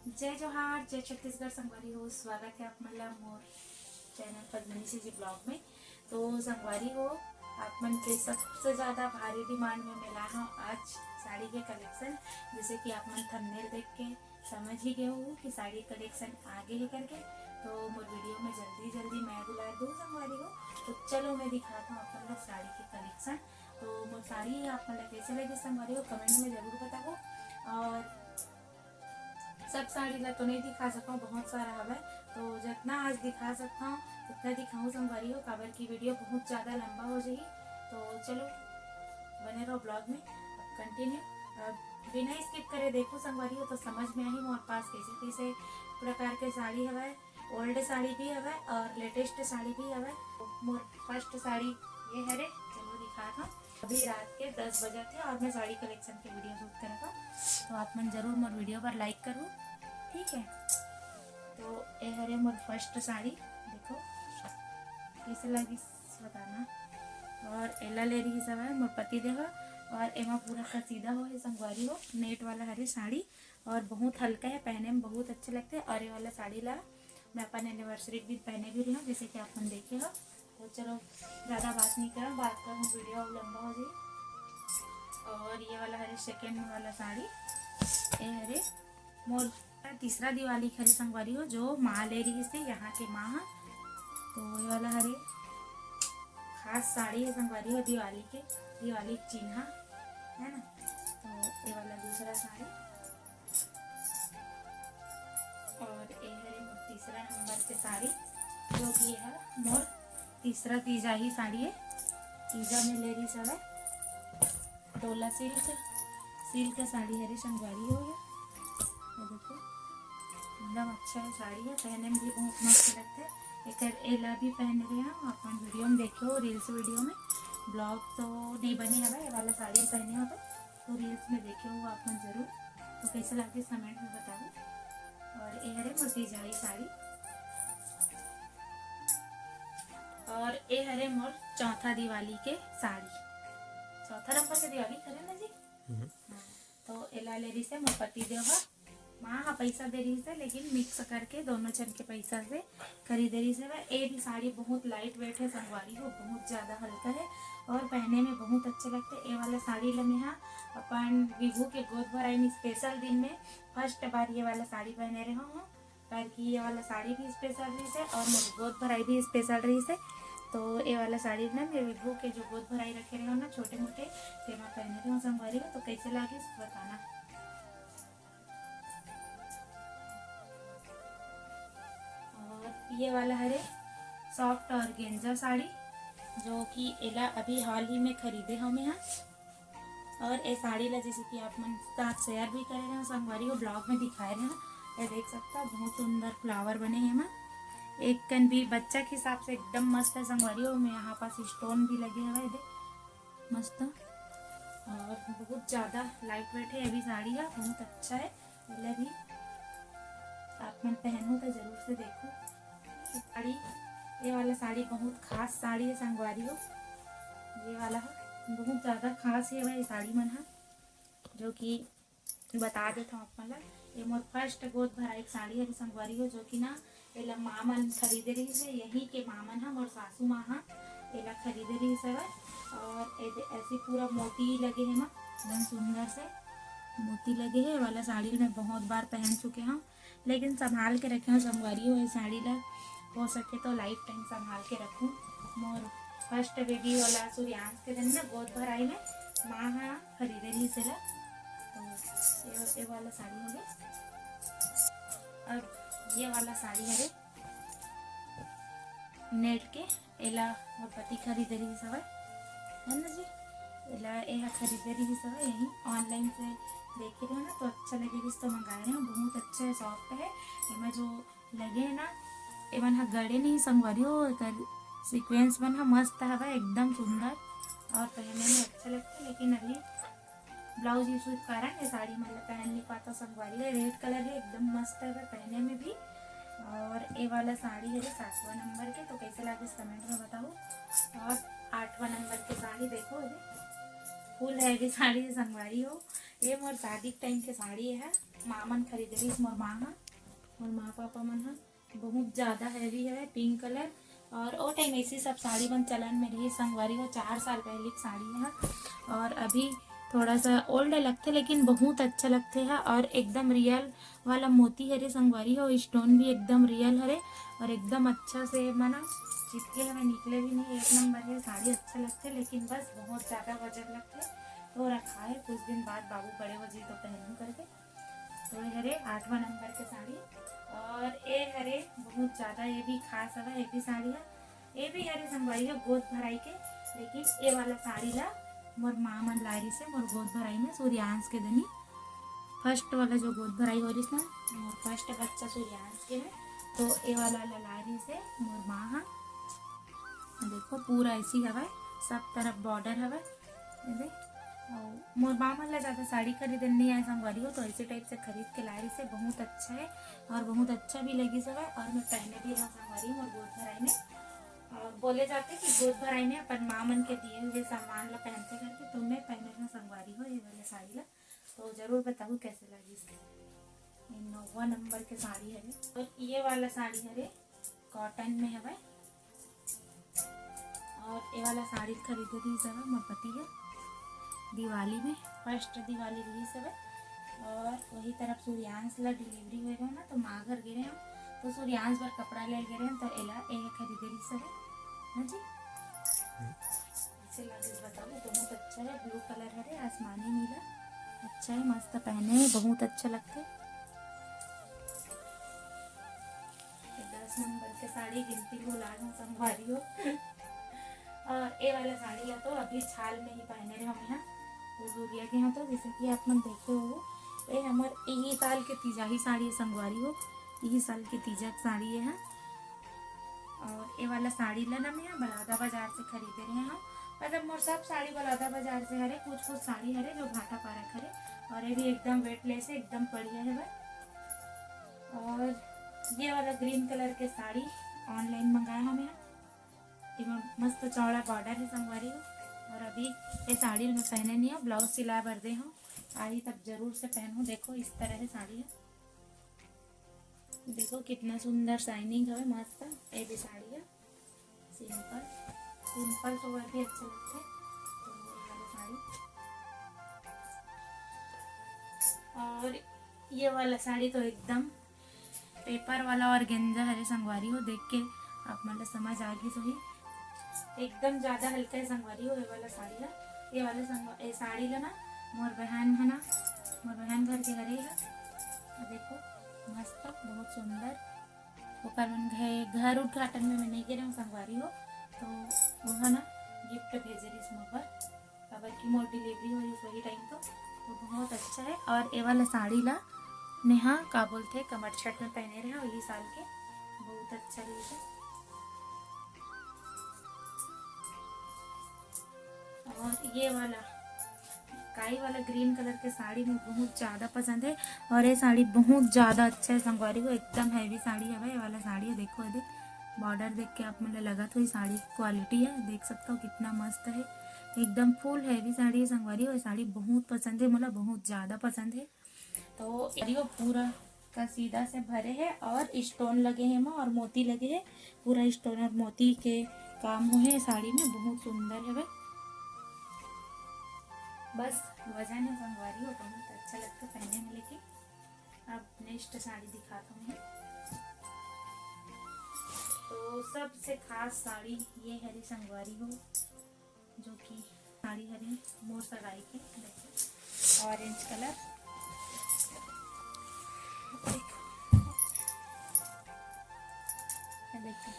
जय जोहार, जय छत्तीसगढ़। संगवारी हो, स्वागत है आप मतलब मोर चैनल पद्मिनी सी जी ब्लॉग में। तो संगवारी हो, आप मन के सबसे ज़्यादा भारी डिमांड में मिला है आज साड़ी के कलेक्शन। जैसे कि आप मन थंबनेल देख के समझ ही गए हो कि साड़ी कलेक्शन आगे ही करके। तो मोर वीडियो में जल्दी जल्दी मैं बुला दूँ संगवारी हो। तो चलो मैं दिखाता हूँ आप लोग साड़ी के कलेक्शन। तो मोर साड़ी आप मतलब कैसे लगे संगवारी हो कमेंट में ज़रूर बताओ। और सब साड़ी ला तो नहीं दिखा सकता हूँ, बहुत सारा हवा है। तो जितना आज दिखा सकता हूँ उतना दिखाऊँ संगवारी हो, काबर की वीडियो बहुत ज़्यादा लंबा हो जाएगी। तो चलो बने रहो ब्लॉग में, अब कंटिन्यू। बिना स्किप करे देखो संगवारी हो तो समझ में आई मोर पास कैसे कैसे प्रकार के साड़ी हवा। ओल्ड साड़ी भी हवा और लेटेस्ट साड़ी भी हवा। मोर फर्स्ट साड़ी ये है रे, चलो दिखा था। अभी रात के 10 बजे थे और मैं साड़ी कलेक्शन के वीडियो शूट कर था। तो आप मन जरूर मोर वीडियो पर लाइक करो, ठीक है। तो ये है मोर फर्स्ट साड़ी, देखो कैसे लगी बताना। और एला ले रही सब है मोर पति देव, और एमा पूरा कसीदा हो है संगवारी हो, नेट वाला हरे साड़ी और बहुत हल्का है, पहने में बहुत अच्छे लगते हैं। और ये वाला साड़ी ला मैं अपन एनिवर्सरी भी पहने भी रही हूँ, जैसे कि आप मन देखे हो। तो चलो ज़्यादा बात नहीं करूँ, बात करूँ वीडियो लंबा हो जाए। और ये वाला हरे सेकेंड वाला साड़ी, ये हरे मोर तीसरा दिवाली खरे संगवारी हो जो माँ ले रही से यहाँ के माँ। तो ये वाला हरे खास साड़ी है संगवारी हो, दिवाली के चिन्ह है ना। तो ये वाला दूसरा साड़ी, और ये है मोर तीसरा नंबर के साड़ी, जो कि है मोर तीजा ही साड़ी है। तीजा में ले रही सब है डोला सिल्क साड़ी है संगवारी हो गया। देखो एकदम अच्छा है साड़ी है, पहने में भी बहुत मस्त लगता है। एक एला भी पहन रहे हैं अपन वीडियो में देखो, रील्स वीडियो में। ब्लॉग तो नहीं बने है ये वाला साड़ी पहने हो तो रील्स में देखे हो आप मन जरूर। तो कैसे लगे कमेंट में बताओ। और ये हरे मोर तीजाई साड़ी, और ये हरे मोर चौथा दिवाली के साड़ी, चौथा नंबर के दिवाली करे ना जी। हाँ, तो एला ले रही से मोर पति देव माँ हाँ पैसा दे रही से, लेकिन मिक्स करके दोनों जन के पैसा से खरीद रही से। ये भी साड़ी बहुत लाइट वेट है संगवारी हो, बहुत ज़्यादा हल्का है और पहनने में बहुत अच्छा लगता है। ये वाला साड़ी लमे हाँ अपन विभू के गोद भराई में स्पेशल दिन में फर्स्ट बार ये वाला साड़ी पहने रहे हूँ, कि ये वाला साड़ी भी स्पेशल रही से और मेरी गोद भराई भी स्पेशल रही से। तो ये वाला साड़ी ना मेरे विभू के जो गोद भराई रखे रहे हो ना छोटे मोटे, तेमा पहने रहे हो संगवारी हो। तो कैसे लगे बताना। ये वाला हरे सॉफ्ट और गेंजा साड़ी, जो कि एला अभी हाल ही में खरीदे हमें यहाँ। और ये साड़ी ला जैसे कि आप मन साथ शेयर भी करे रहे संगवारी हो, ब्लॉग में दिखाए रहे हैं। ये देख सकता बहुत सुंदर फ्लावर बने हैं ना, एक कन भी बच्चा के हिसाब से एकदम मस्त है संगवारी हो। में यहाँ पास स्टोन भी लगे हुए देख मस्त, और बहुत ज़्यादा लाइट वेट है। अभी साड़ी है बहुत अच्छा है, पहले भी आप मन पहनो तो जरूर से देखो साड़ी। ये वाला साड़ी बहुत खास साड़ी है संगवारी हो, ये वाला है बहुत ज़्यादा खास है भाई साड़ी मन है, जो कि बता देता हूँ आप मतलब। ये मोर फर्स्ट गोद भरा एक साड़ी है संगवारी हो, जो कि ना एला माँ मन खरीदे रही से, यही के माँ मन है मोर सासू माँ हाँ एला खरीदे रही सब। और ऐसे पूरा मोती लगे है ना, एकदम सुंदर से मोती लगे है। वाला साड़ी मैं बहुत बार पहन चुके हूँ, लेकिन संभाल के रखे हूँ संगवारी हो। ये साड़ी ला हो सके तो लाइफ टाइम संभाल के रखूँ। मोर फर्स्ट बेबी वाला सूर्यांश के दिन ना गोद भराई में माँ हाँ खरीदे रही से ला। तो ये वाला साड़ी हो गया। अब ये वाला साड़ी है नेट के, एला मोर पति खरीदे रही सब है ना जी। एला यह खरीदे रही सब यही ऑनलाइन से देखे रहे ना, तो अच्छा लगे रही तो मंगाए रहे हैं। बहुत अच्छा है, सॉफ्ट है। इनमें जो लगे है ना एमन हा गड़े नहीं संगवारी हो, सीक्वेंस बन हा मस्त हवा एकदम सुंदर और पहनने में अच्छा लगता है। लेकिन अभी ब्लाउज यूज कारण ये साड़ी मतलब पहन नहीं पाता संगवारी है। रेड कलर है एकदम मस्त है पहनने में भी। और ये वाला साड़ी है 7वां नंबर के, तो कैसे लगे इस कमेंट में बताओ। और 8वां नंबर की साड़ी देखो, ये फुल हैवी साड़ी है संगवारी हो। ये मोर शादी टाइम की साड़ी है, माँ मन खरीद रही मोर माँ हा मोर माँ पापा मन हा। बहुत ज़्यादा हैवी है पिंक कलर। और वो टाइम ऐसी सब साड़ी मन चलन में रही संगवारी हो। 4 साल पहले की साड़ी है और अभी थोड़ा सा ओल्ड लगते लेकिन बहुत अच्छा लगते है। और एकदम रियल वाला मोती हरे संगवारी हो। स्टोन भी एकदम रियल हरे और एकदम अच्छा से मना चिपके हमें निकले भी नहीं। एक नंबर है साड़ी। अच्छा लगते लेकिन बस बहुत ज़्यादा वजन लगते तो रखा है। कुछ दिन बाद बाबू बड़े हो जाए तो पहनूं करके। तो ये हरे 8वां नंबर के साड़ी। और ये हरे बहुत ज़्यादा ये भी खास है। ये भी साड़ी है ये भी हरे संगवारी है गोद भराई के। लेकिन ये वाला साड़ी ला मोर माँ मन लारी से मोर गोद भराई में सूर्यांश के दनी फर्स्ट वाला जो गोद भराई हो रही ना मोर फर्स्ट बच्चा सूर्यांश के है। तो ये वाला लारी से मोर माँ हा। देखो पूरा ऐसी हवा सब तरफ बॉर्डर हवा। मोर माँ मन ला ज़्यादा साड़ी खरीदने नहीं आए संगवारी हो तो ऐसे टाइप से खरीद के लाई से बहुत अच्छा है और बहुत अच्छा भी लगी सब है। और मैं पहने भी रहा संगवारी मोर गोद भराई में। और बोले जाते कि गोद भराई में अपन माँ मन के दिए हुए सामान ला पहनते करके। तो मैं पहने रहा संगवारी हो ये वाला साड़ी ला। तो जरूर बताऊँ कैसे लगी। 9वां नंबर के साड़ी है और ये वाला साड़ी है कॉटन में है। और ये वाला साड़ी खरीदे रही सब मोर पति है दिवाली में फर्स्ट दिवाली रही सब है। और वही तरफ सूर्यांश ला डिलीवरी हुए ना तो माँ घर गिरे हम तो सूर्यांश पर कपड़ा ले गिरे हम तो एला ये खरीदे रही सब है ना जी। इसे लगे बताओ बहुत अच्छा है। ब्लू कलर है आसमानी नीला अच्छा है मस्त पहने में बहुत अच्छा लगता है। 10 नंबर के साड़ी गिनती को लाना संभारी हो। और ये वाला साड़ी ला तो अभी छाल में ही पहने रहे हम यहाँ गुड़िया के यहाँ। तो जैसे कि आप मन देखे हो ये हमार यही साल के तीजा ही साड़ी संगवारी हो। यही साल के तीजा की साड़ी है। और ये वाला साड़ी ला ना मैं बलौदा बाजार से खरीदे रहे हैं। मतलब मोर सब साड़ी बलौदा बाजार से हरे कुछ कुछ साड़ी हरे जो घाटा पारक हरे। और ये भी एकदम वेटलेस है एकदम बढ़िया है भाई। और ये वाला ग्रीन कलर के साड़ी ऑनलाइन मंगाया हमें मस्त चौड़ा बॉर्डर है संगवारी हो। और अभी ये साड़ी मैं पहने नहीं हूँ ब्लाउज सिला भर दे हूँ आई तब जरूर से पहनूँ। देखो इस तरह है साड़ी है देखो कितना सुंदर शाइनिंग है मस्त। ये भी साड़ी है सिंपल सिंपल सोवर भी अच्छे लगते हैं। तो ये वाली साड़ी और ये वाला साड़ी तो एकदम पेपर वाला और गेंजा हरे संगवारी हो। देख के आप मतलब समझ आ गई सही एकदम ज़्यादा हल्का है संगवारी हो। ये वाला साड़ी है ये वाला ये साड़ी ला ना मोर बहन है ना मोर बहन घर के घरे है। देखो मस्त बहुत सुंदर ओकर मन घर उद्घाटन में मैं नहीं गिरे हूँ संगवारी हो। तो वो है ना गिफ्ट भेजे रही मोर पर अब की मोर डिलीवरी हो रही वही टाइम तो बहुत अच्छा है। और ये वाला साड़ी ला नेहा का बोलते कमर छठ में पहने रहे वही साल के बहुत अच्छा रही है। और ये वाला काई वाला ग्रीन कलर के साड़ी में बहुत ज़्यादा पसंद है। और ये साड़ी बहुत ज़्यादा अच्छा है संगवारी को एकदम हैवी साड़ी है भाई। ये वाला साड़ी है देखो ये बॉर्डर देख के आप मुझे लगा तो ये साड़ी की क्वालिटी है देख सकते हो कितना मस्त है एकदम फुल हैवी साड़ी है संगवारी। और साड़ी बहुत पसंद है मतलब बहुत ज़्यादा पसंद है। तो ये पूरा का सीधा से भरे है और स्टोन लगे हैं और मोती लगे हैं पूरा स्टोन और मोती के काम हुए साड़ी में बहुत सुंदर है भाई। बस वजन है संगवारी हो बहुत अच्छा लगता है पहनने में। लेकिन अब नेक्स्ट साड़ी दिखाता हूँ मैं। तो सबसे खास साड़ी ये हरी संगवारी हो जो कि साड़ी हरी मोर सगाई के देखो ऑरेंज कलर देखो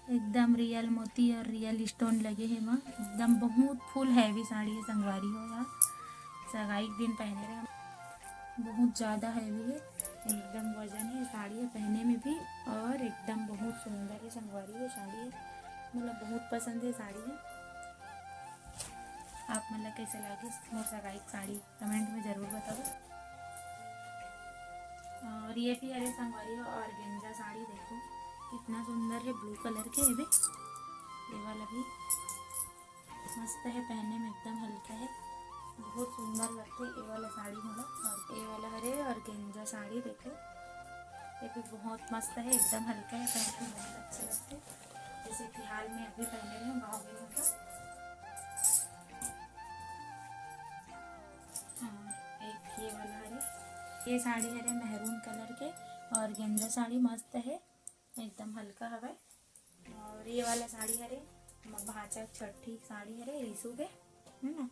एकदम रियल मोती और रियल स्टोन लगे हैं माँ एकदम बहुत फुल हैवी साड़ी है संगवारी हो। यार सगाई के दिन पहने रहे बहुत ज़्यादा हैवी है एकदम वजन है साड़ी है पहने में भी और एकदम बहुत सुंदर है संगवारी है साड़ी है मतलब बहुत पसंद है साड़ी है। आप मतलब कैसे लगे मोर सगाई की साड़ी कमेंट में ज़रूर बताओ। और ये भी हरे संगवारी हो और गेंजा साड़ी देखो कितना सुंदर है ब्लू कलर के है ये वाला भी मस्त है पहनने में एकदम हल्का है बहुत सुंदर लगते ये वाला साड़ी मोला। और ये वाला हरे और गेंजा साड़ी देखो, ये भी बहुत मस्त है, एकदम हल्का है, पहनने में बहुत अच्छे लगते, जैसे कि हाल में अभी पहने रहे हैं गाँव में तो। और एक ये वाला हरे, ये साड़ी हरे मेहरून कलर के और गेंजा साड़ी मस्त है, एकदम हल्का हवा। और ये वाला साड़ी हरे भाचा छठी साड़ी हरे रीसू के है ना।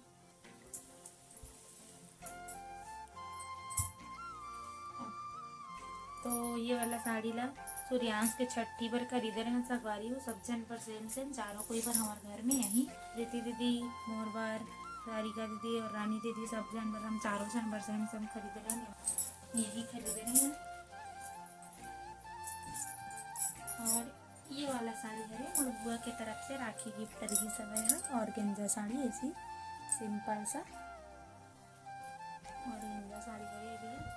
तो ये वाला साड़ी ला सूर्यांश के छठी पर खरीदे रहे संगवारी हो, सब जन पर सेम चारों कोई पर हमारे घर में यही रीति दीदी, मोरबार, सारिका दीदी और रानी दीदी सब जन पर हम चारों जन पर सेम खरीदे रहे, यही खरीदे रहे हैं। और ये वाला साड़ी है और बुआ की तरफ से राखी गिफ्ट करेगी सब है, और गेंजा साड़ी ऐसी सिंपल सा, और गेंजा साड़ी है ये भी है।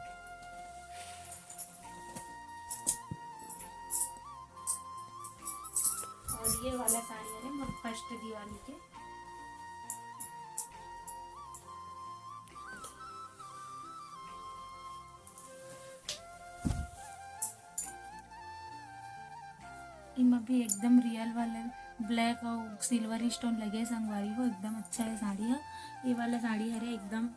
और ये वाला साड़ी है मोर फर्स्ट दिवाली के, इनमें भी एकदम रियल वाले ब्लैक और सिल्वर स्टोन लगे संगवारी हो, एकदम अच्छा है साड़ी है। ये वाला साड़ी है एकदम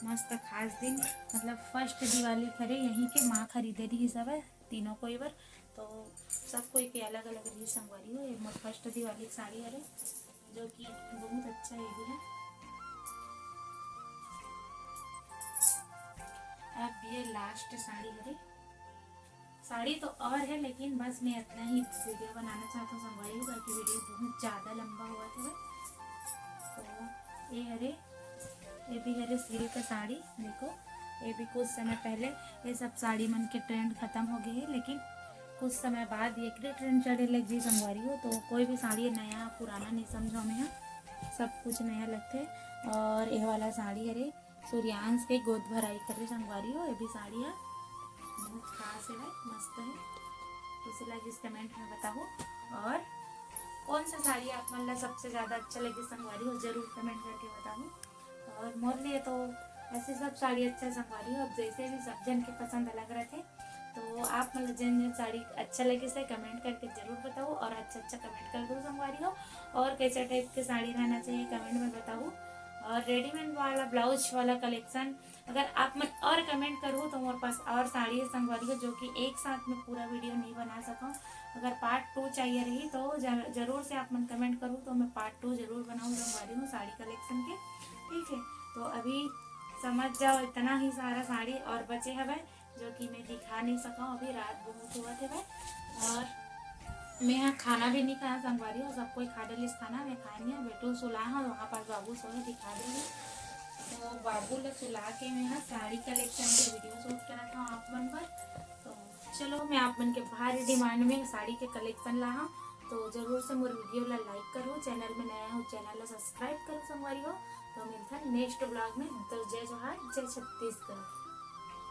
मस्त, खास दिन मतलब फर्स्ट दिवाली खरे यहीं के माँ खरीदे रही सब है तीनों को बार, तो सब कोई के अलग अलग रही संगवारी हो। ये फर्स्ट दिवाली की साड़ी है जो कि बहुत अच्छा ये भी है। अब ये लास्ट साड़ी है, साड़ी तो और है लेकिन बस मैं इतना ही वीडियो बनाना चाहता हूँ संगवारी, बाकी वीडियो बहुत ज़्यादा लंबा हुआ था। तो ये हरे, ये भी हरे सिल्क का साड़ी देखो, ये भी कुछ समय पहले ये सब साड़ी मन के ट्रेंड खत्म हो गए है, लेकिन कुछ समय बाद ये ट्रेंड चढ़े लग गई संगवारी हो। तो कोई भी साड़ी नया पुराना नहीं समझो में है, सब कुछ नया लगते। और ये वाला साड़ी हरे सूर्यांश के गोद भराई करे संगवारी हो, ये भी साड़ी है बहुत खास है, मस्त है, किसी लगी इस कमेंट में बताओ। और कौन सा साड़ी आप मतलब सबसे ज़्यादा अच्छा लगे संगवारी हो जरूर कमेंट करके बताओ। और मोर लिए तो ऐसे सब साड़ी अच्छा संगवारी हो, अब जैसे भी सब जन के पसंद अलग रहते, तो आप मतलब जन जन साड़ी अच्छा लगे से कमेंट करके जरूर बताओ, और अच्छा कमेंट कर दो संगवारी हो। और कैसे टाइप के साड़ी रहना चाहिए कमेंट में बताओ। और रेडीमेड वाला ब्लाउज वाला कलेक्शन अगर आप मैं और कमेंट करूँ तो मेरे पास और साड़ी है संगवारी हो, जो कि एक साथ में पूरा वीडियो नहीं बना सका। अगर पार्ट 2 चाहिए रही तो जरूर से आप मन कमेंट करूँ तो मैं पार्ट 2 जरूर बनाऊँ संगवारी हूँ साड़ी कलेक्शन के, ठीक है। तो अभी समझ जाओ इतना ही सारा साड़ी और बचे है जो कि मैं दिखा नहीं सका, अभी रात बहुत हुआ थे भाई। और मैं यहाँ खाना भी नहीं खाया संगवारी हो, सब कोई खा डलिस खाना, मैं खाई नहीं, बेटू सुला हाँ वहाँ पास बाबू सोए दिखा देंगे। तो बाबू ले सुला के मैं यहाँ साड़ी कलेक्शन के वीडियो शूट करा था आप मन पर। तो चलो मैं आप मन के भारी डिमांड में साड़ी के कलेक्शन ला, तो जरूर से मोर वीडियो ला लाइक करो, चैनल में नया हो चैनल ला सब्सक्राइब करो संगवारी हो। तो मिलता है नेक्स्ट ब्लॉग में, तो जय जोहार, जय छत्तीसगढ़।